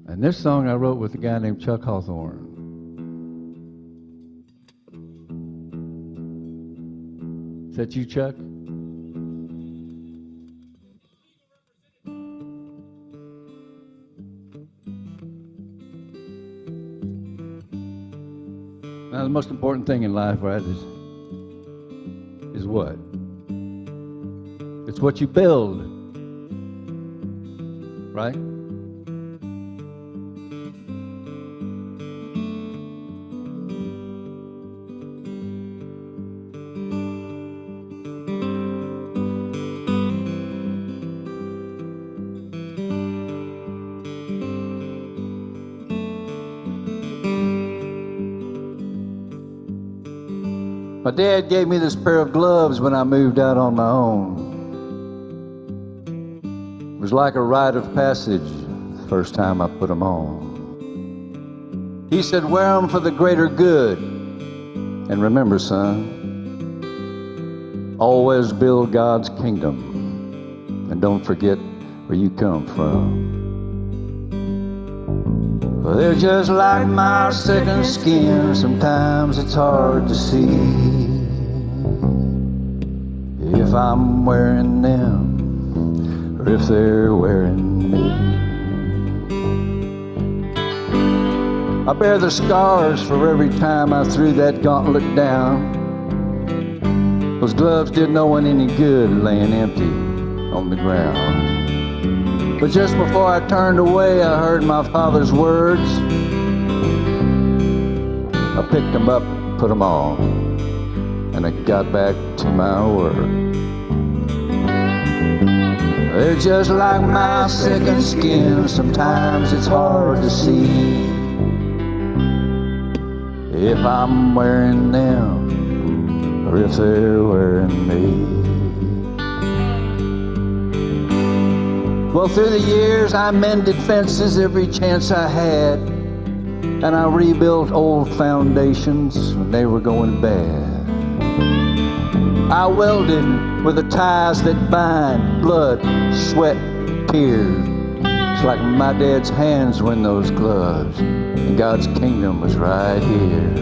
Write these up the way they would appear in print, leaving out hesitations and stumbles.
And this song I wrote with a guy named Chuck Hawthorne. Is that you, Chuck? Now, the most important thing in life, right, is what? It's what you build, right? My dad gave me this pair of gloves when I moved out on my own. It was like a rite of passage the first time I put them on. He said, wear them for the greater good. And remember, son, always build God's kingdom. And don't forget where you come from. Well, they're just like my second skin. Sometimes it's hard to see if I'm wearing them or if they're wearing me. I bear the scars for every time I threw that gauntlet down. Those gloves did no one any good laying empty on the ground. But just before I turned away, I heard my father's words. I picked them up, put them on, and I got back to my work. They're just like my second skin. Sometimes it's hard to see if I'm wearing them or if they're wearing me. Well, through the years, I mended fences every chance I had, and I rebuilt old foundations when they were going bad. I welded with the ties that bind blood, sweat, tears. It's like my dad's hands were in those gloves, and God's kingdom was right here.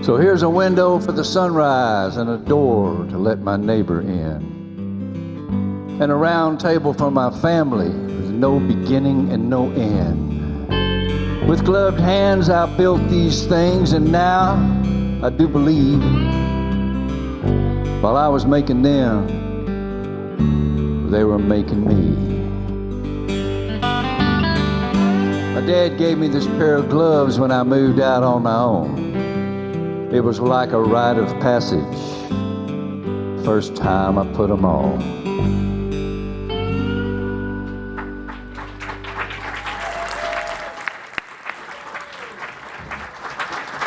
So here's a window for the sunrise and a door to let my neighbor in. And a round table for my family with no beginning and no end. With gloved hands I built these things, and now I do believe while I was making them, they were making me. My dad gave me this pair of gloves when I moved out on my own. It was like a rite of passage, first time I put them on.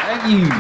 Thank you.